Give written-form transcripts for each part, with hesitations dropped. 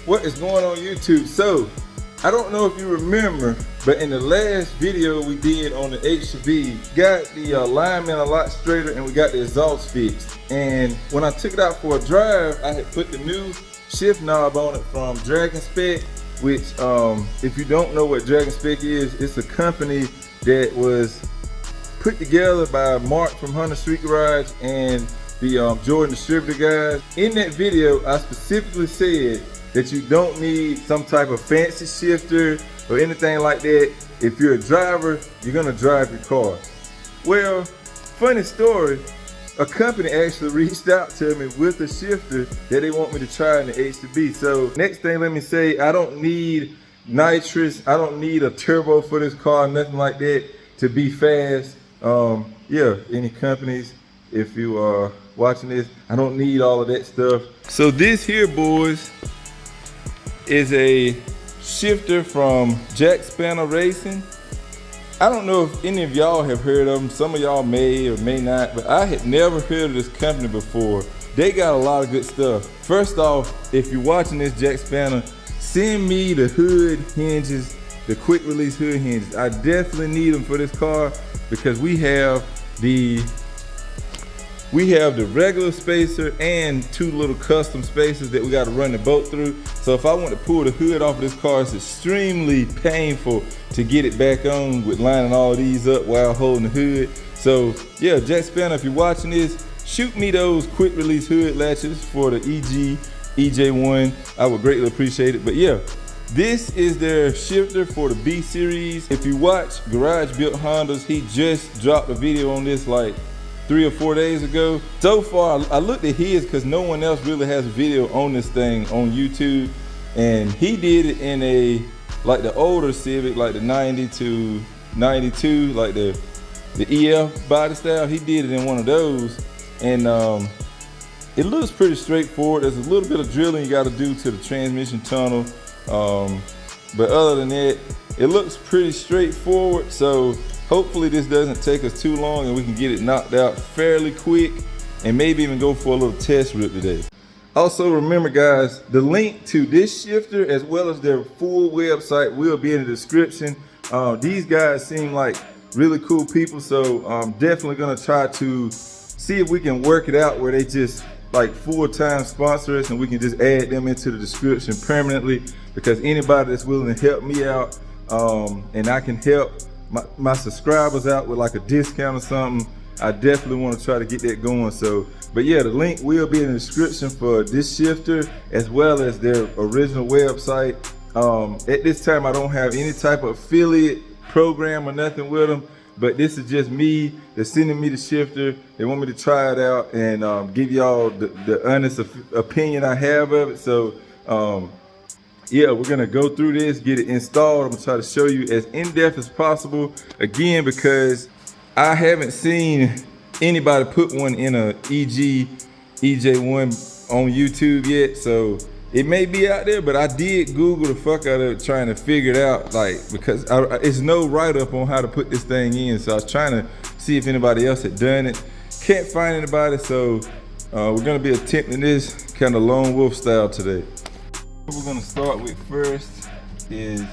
What is going on YouTube? So, I don't know if you remember, but in the last video we did on the H2B, got the alignment a lot straighter and we got the exhaust fixed. And when I took it out for a drive, I had put the new shift knob on it from Jackspania, which if you don't know what Jackspania is, it's a company that was put together by Mark from Streetcar and the Jordan Distributor guys. In that video, I specifically said that you don't need some type of fancy shifter or anything like that. If you're a driver, you're gonna drive your car. Well, funny story, a company actually reached out to me with a shifter that they want me to try in the H2B. So next thing, let me say, I don't need nitrous, I don't need a turbo for this car, nothing like that to be fast. Yeah, any companies, if you are watching this, I don't need all of that stuff. So this here, boys, is a shifter from Jackspania Racing. I don't know if any of y'all have heard of them. Some of y'all may or may not, but I had never heard of this company before. They got a lot of good stuff. First off, if you're watching this Jackspania, send me the hood hinges, the quick release hood hinges. I definitely need them for this car because we have the regular spacer and two little custom spacers that we got to run the boat through. So if I want to pull the hood off of this car, it's extremely painful to get it back on with lining all these up while holding the hood. So yeah, Jackspania, if you're watching this, shoot me those quick release hood latches for the EJ1. I would greatly appreciate it. But yeah, this is their shifter for the B series. If you watch Garage Built Hondas, he just dropped a video on this like 3 or 4 days ago. So far, I looked at his because no one else really has a video on this thing on YouTube. And he did it in a, like the older Civic, like the 90 to 92, like the EF body style. He did it in one of those. And it looks pretty straightforward. There's a little bit of drilling you got to do to the transmission tunnel. But other than that, it looks pretty straightforward. So hopefully this doesn't take us too long and we can get it knocked out fairly quick and maybe even go for a little test rip today. Also remember guys, the link to this shifter as well as their full website will be in the description. These guys seem like really cool people, so I'm definitely gonna try to see if we can work it out where they just like full-time sponsor us and we can just add them into the description permanently, because anybody that's willing to help me out and I can help my subscribers out with like a discount or something, I definitely want to try to get that going. So, but yeah, the link will be in the description for this shifter as well as their original website. At this time, I don't have any type of affiliate program or nothing with them, but this is just me. They're sending me the shifter. They want me to try it out and give y'all the honest opinion I have of it. So, yeah, we're gonna go through this, get it installed. I'm gonna try to show you as in-depth as possible. Again, because I haven't seen anybody put one in a EJ1 on YouTube yet. So it may be out there, but I did Google the fuck out of it trying to figure it out, like, because it's no write-up on how to put this thing in. So I was trying to see if anybody else had done it. Can't find anybody, so we're gonna be attempting this kind of lone wolf style today. What we're gonna start with first is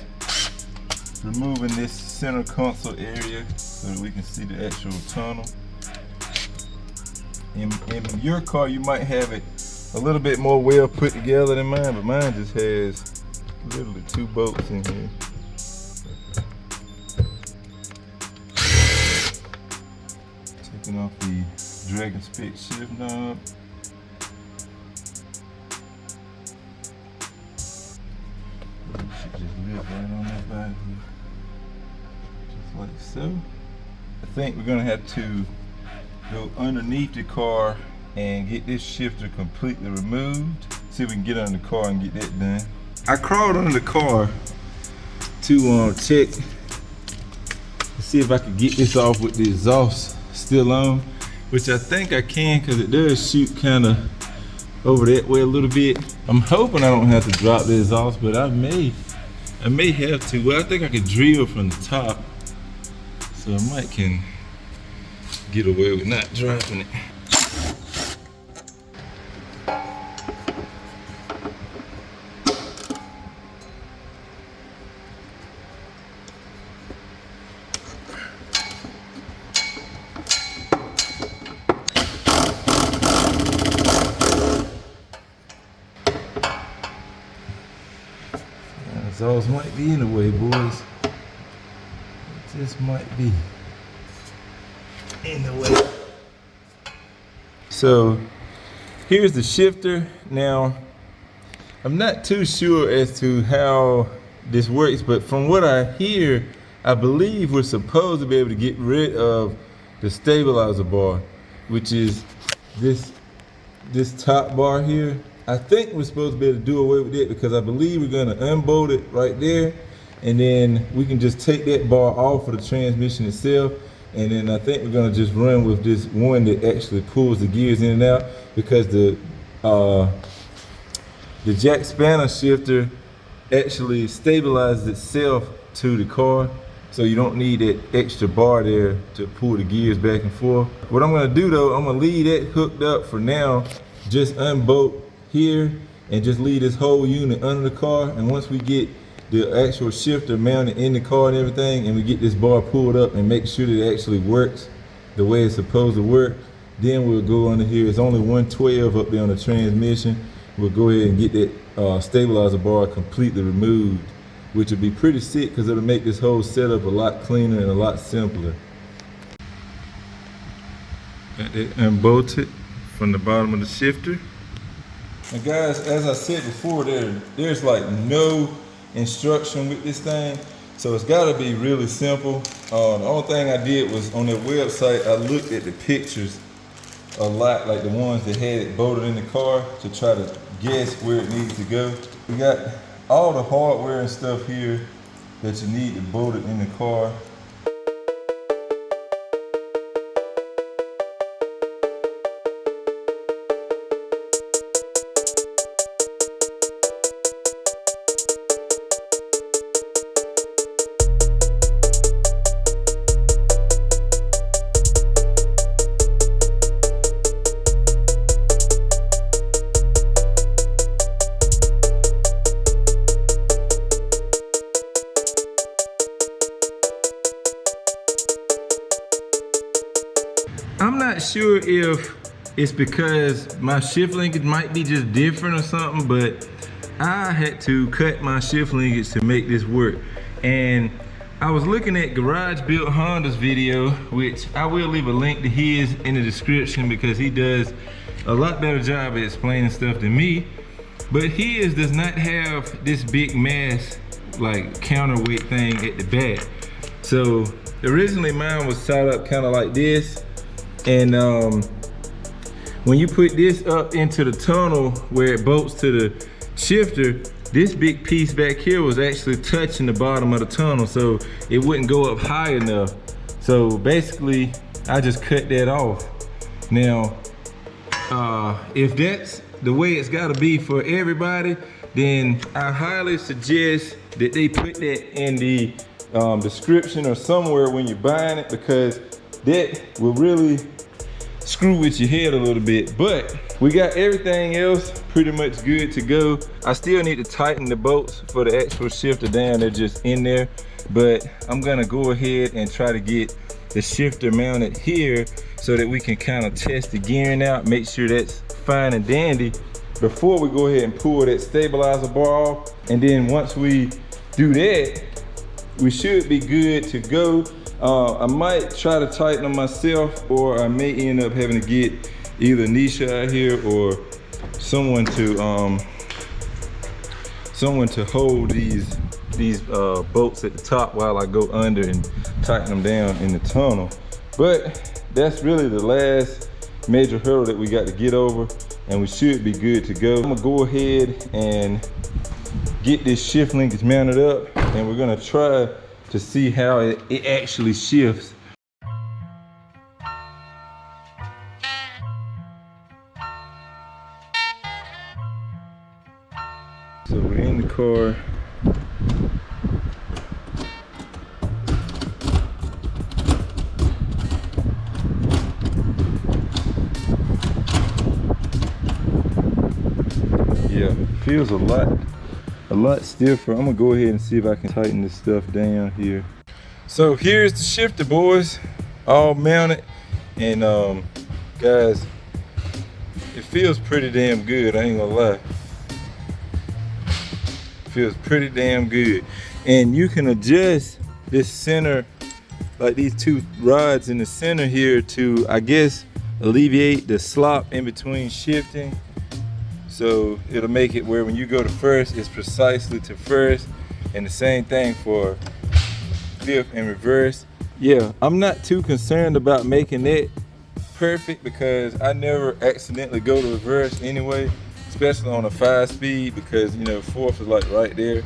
removing this center console area so that we can see the actual tunnel. In your car, you might have it a little bit more well put together than mine, but mine just has literally 2 bolts in here. Taking off the Jackspania shift knob. Just live right on that back here, just like so. I think we're gonna have to go underneath the car and get this shifter completely removed. See if we can get under the car and get that done. I crawled under the car to check to see if I could get this off with the exhaust still on, which I think I can because it does shoot kind of over that way a little bit. I'm hoping I don't have to drop the exhaust, but I may have to. Well, I think I could drill from the top, so I might can get away with not dropping it. Exhaust might be in the way, boys. It just might be in the way. So here's the shifter. Now, I'm not too sure as to how this works, but from what I hear, I believe we're supposed to be able to get rid of the stabilizer bar, which is this top bar here. I think we're supposed to be able to do away with it because I believe we're gonna unbolt it right there, and then we can just take that bar off of the transmission itself, and then I think we're gonna just run with this one that actually pulls the gears in and out, because the Jackspania shifter actually stabilizes itself to the car, so you don't need that extra bar there to pull the gears back and forth. What I'm gonna do though, I'm gonna leave that hooked up for now, just unbolt here and just leave this whole unit under the car, and once we get the actual shifter mounted in the car and everything, and we get this bar pulled up and make sure that it actually works the way it's supposed to work, then we'll go under here. It's only 112 up there on the transmission. We'll go ahead and get that stabilizer bar completely removed, which would be pretty sick because it'll make this whole setup a lot cleaner and a lot simpler. Got it unbolted from the bottom of the shifter. Now guys, as I said before, there's like no instruction with this thing, so it's got to be really simple. The only thing I did was on their website, I looked at the pictures a lot, like the ones that had it bolted in the car, to try to guess where it needs to go. We got all the hardware and stuff here that you need to bolt it in the car. I'm not sure if it's because my shift linkage might be just different or something, but I had to cut my shift linkage to make this work. And I was looking at Garage Built Honda's video, which I will leave a link to his in the description because he does a lot better job at explaining stuff than me. But his does not have this big mass like counterweight thing at the back. So originally mine was set up kind of like this. And when you put this up into the tunnel where it bolts to the shifter, this big piece back here was actually touching the bottom of the tunnel, so it wouldn't go up high enough. So basically, I just cut that off. Now, if that's the way it's gotta be for everybody, then I highly suggest that they put that in the description or somewhere when you're buying it, because that will really screw with your head a little bit. But we got everything else pretty much good to go. I still need to tighten the bolts for the actual shifter down. They're just in there, but I'm gonna go ahead and try to get the shifter mounted here so that we can kind of test the gearing out, make sure that's fine and dandy before we go ahead and pull that stabilizer bar off. And then once we do that, we should be good to go. I might try to tighten them myself, or I may end up having to get either Nisha out here or someone to hold these bolts at the top while I go under and tighten them down in the tunnel. But that's really the last major hurdle that we got to get over, and we should be good to go. I'm gonna go ahead and get this shift linkage mounted up, and we're gonna try to see how it actually shifts. So we're in the car. Yeah, it feels a lot stiffer. I'm gonna go ahead and see if I can tighten this stuff down here. So here's the shifter, boys, all mounted, and guys, it feels pretty damn good, I ain't gonna lie. feels pretty damn good. And you can adjust this center, like these two rods in the center here, to, I guess, alleviate the slop in between shifting. So it'll make it where when you go to first, it's precisely to first, and the same thing for fifth and reverse. Yeah, I'm not too concerned about making that perfect because I never accidentally go to reverse anyway, especially on a 5-speed, because you know fourth is like right there.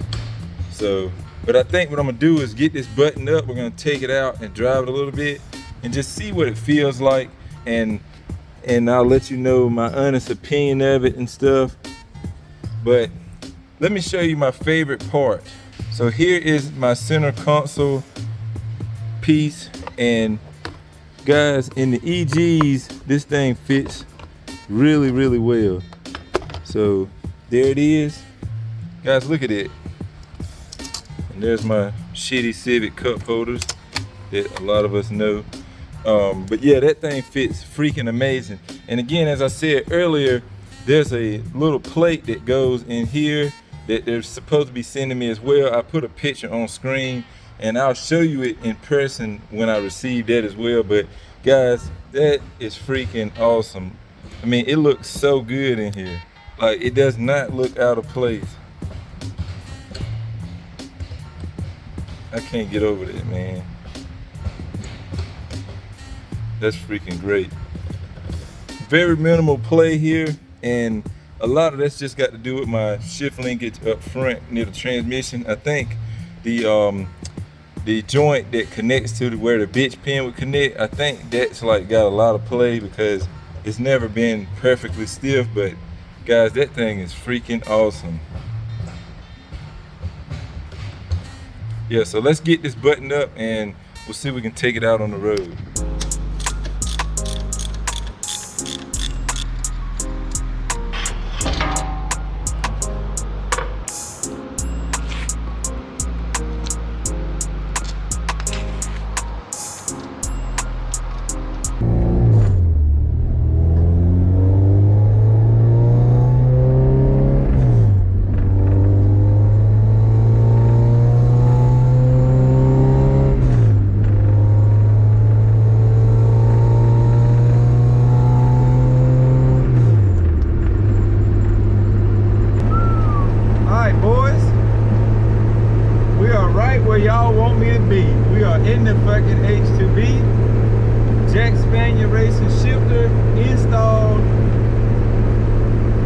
So, but I think what I'm gonna do is get this button up. We're gonna take it out and drive it a little bit and just see what it feels like, and I'll let you know my honest opinion of it and stuff. But let me show you my favorite part. So here is my center console piece, and guys, in the EGs, this thing fits really, really well. So there it is. Guys, look at it. And there's my shitty Civic cup holders that a lot of us know. But yeah, that thing fits freaking amazing. And again, as I said earlier, there's a little plate that goes in here that they're supposed to be sending me as well. I put a picture on screen and I'll show you it in person when I receive that as well. But guys, that is freaking awesome. I mean, it looks so good in here. Like, it does not look out of place. I can't get over that, man. That's freaking great. Very minimal play here, and a lot of that's just got to do with my shift linkage up front near the transmission. I think the joint that connects to where the bitch pin would connect, I think that's like got a lot of play because it's never been perfectly stiff. But guys, that thing is freaking awesome. Yeah, so let's get this buttoned up and we'll see if we can take it out on the road. Y'all want me to be. We are in the fucking H2B. Jackspania racing shifter installed.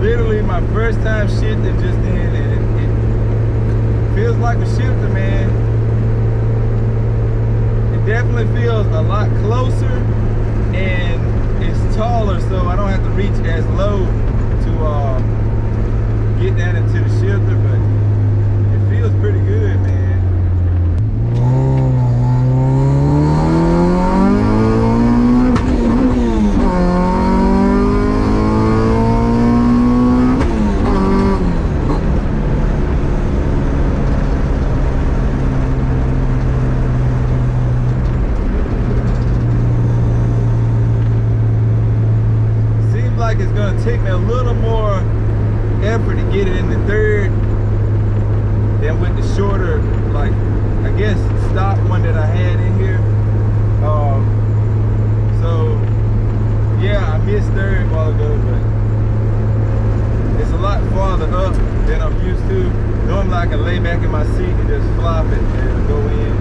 Literally my first time shifting just then, and it feels like a shifter, man. It definitely feels a lot closer and it's taller, so I don't have to reach as low to get down into the shifter, but it feels pretty good, man. It's gonna take me a little more effort to get it in the third than with the shorter, like, I guess, stock one that I had in here. So yeah, I missed third a while ago, but it's a lot farther up than I'm used to. Normally I can lay back in my seat and just flop it and go in.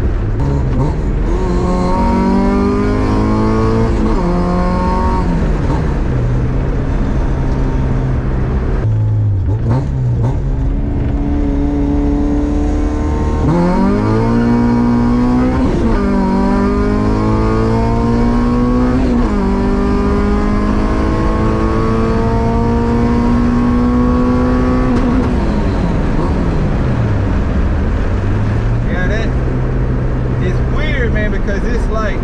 Because it's like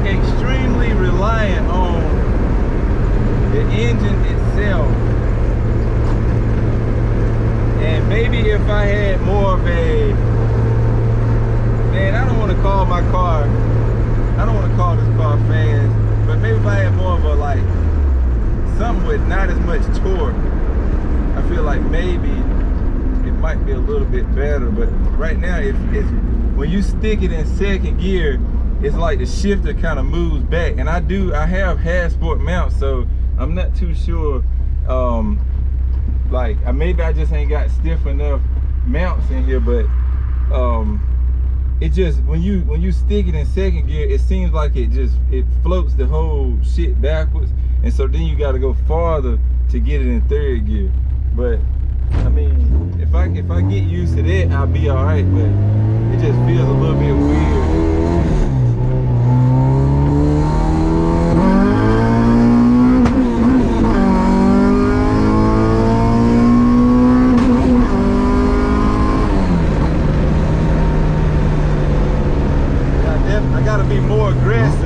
extremely reliant on the engine itself. And maybe if I had more of a, man, I don't want to call my car, I don't want to call this car fast, but maybe if I had more of a, like, something with not as much torque, I feel like maybe it might be a little bit better, but right now it's when you stick it in second gear, it's like the shifter kind of moves back. And I have half sport mounts, so I'm not too sure. Like maybe I just ain't got stiff enough mounts in here, but it just when you stick it in second gear, it seems like it floats the whole shit backwards, and so then you got to go farther to get it in third gear. But I mean, if I get used to that, I'll be all right. But it just feels a little bit weird. I gotta be more aggressive.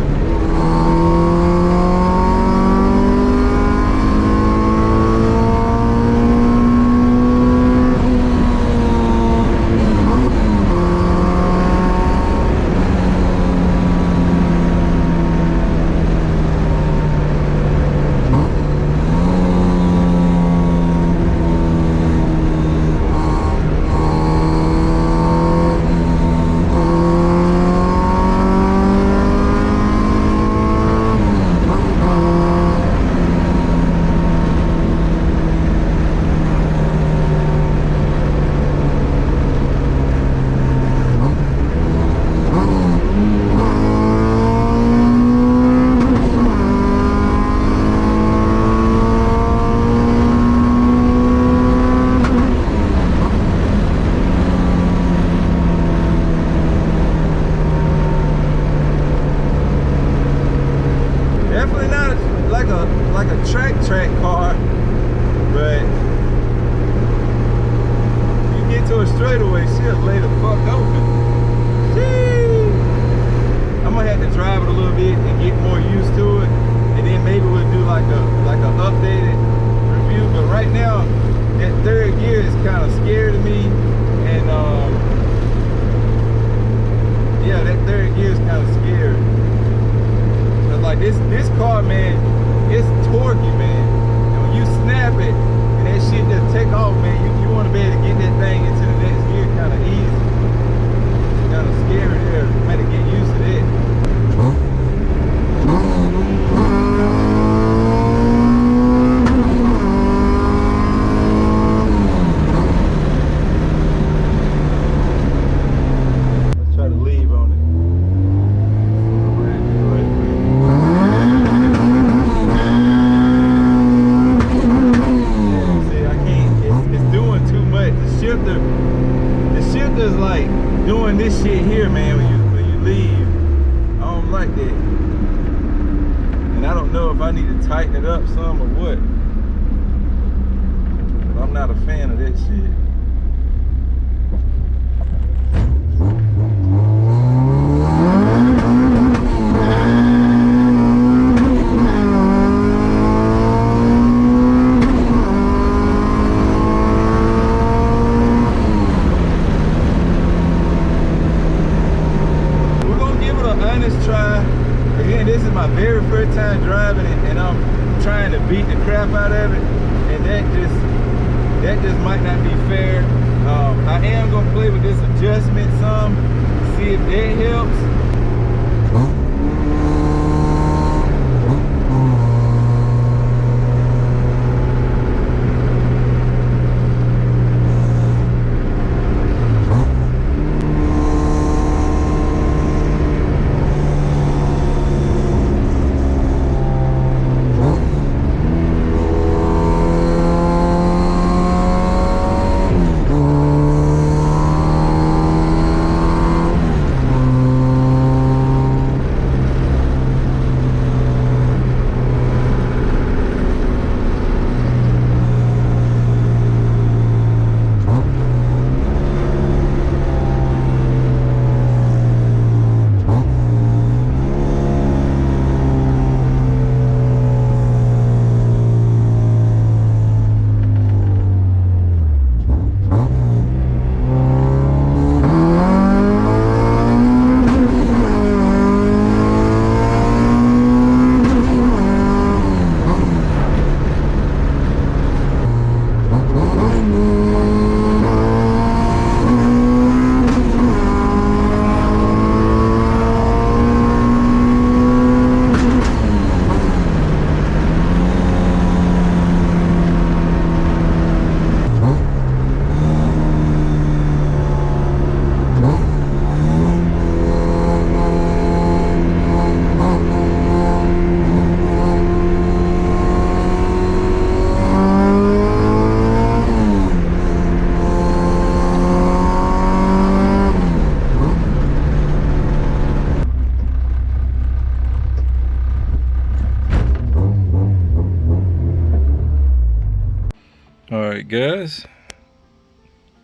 Track car, but you get to a straightaway, she'll lay the fuck open. Sheesh. I'm gonna have to drive it a little bit and get more used to it, and then maybe we'll do like a updated review. But right now, that third gear is kind of scary to me, and yeah, that third gear is kind of scary. But like this car, man, it's torquey, man. And when you snap it and that shit just take off, man, you want to be able to get that thing into the next gear kind of easy. Kind of scary there. You might get used to that. Let's try to leave on it. The shifter's like doing this shit here, man, when you leave. I don't like that. And I don't know if I need to tighten it up some or what. But I'm not a fan of that shit. This is my very first time driving it, and I'm trying to beat the crap out of it, and that just might not be fair. I am gonna play with this adjustment some, see if that helps.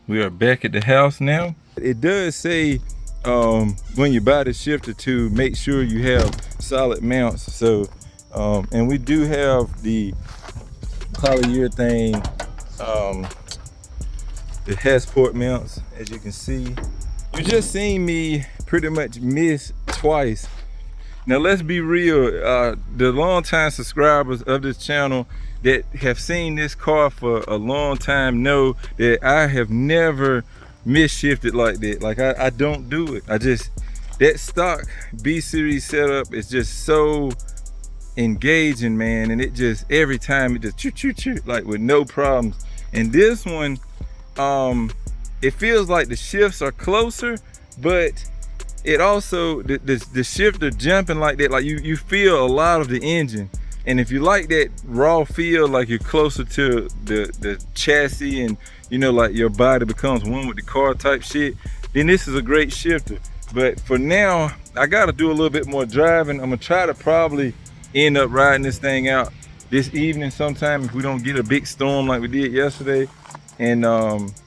We are back at the house now. It does say when you buy the shifter to make sure you have solid mounts. So, and we do have the polyurethane, the Hasport mounts, as you can see. You just seen me pretty much miss twice. Now let's be real, the longtime subscribers of this channel that have seen this car for a long time know that I have never misshifted like that. Like I don't do it. That stock B series setup is just so engaging, man, and it just every time it just choo, like with no problems. And this one, it feels like the shifts are closer, but it also the shifter jumping like that, like you feel a lot of the engine. And if you like that raw feel, like you're closer to the chassis and you know, like your body becomes one with the car type shit, then this is a great shifter. But for now, I gotta do a little bit more driving. I'm gonna try to probably end up riding this thing out this evening sometime if we don't get a big storm like we did yesterday. And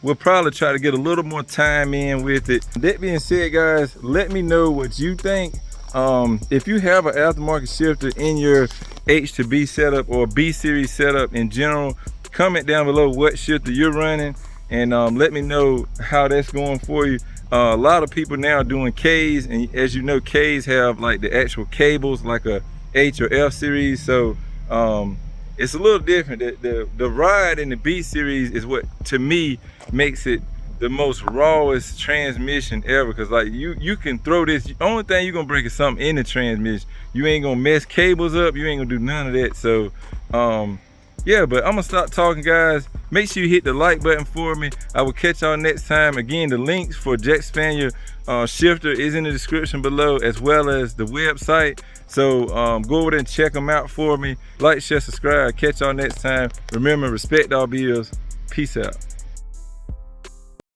we'll probably try to get a little more time in with it. That being said, guys, let me know what you think. If you have an aftermarket shifter in your H2B setup or B series setup in general, comment down below what shifter you're running, and let me know how that's going for you. A lot of people now are doing K's, and as you know, K's have like the actual cables like a H or F series, so it's a little different. The ride in the B series is what to me makes it the most rawest transmission ever, because like you can throw this, the only thing you're gonna break is something in the transmission. You ain't gonna mess cables up, you ain't gonna do none of that. So yeah, but I'm gonna stop talking, guys. Make sure you hit the like button for me. I will catch y'all next time. Again, the links for Jackspania shifter is in the description below, as well as the website. So go over there and check them out for me. Like, share, subscribe. Catch y'all next time. Remember, respect all bills. Peace out.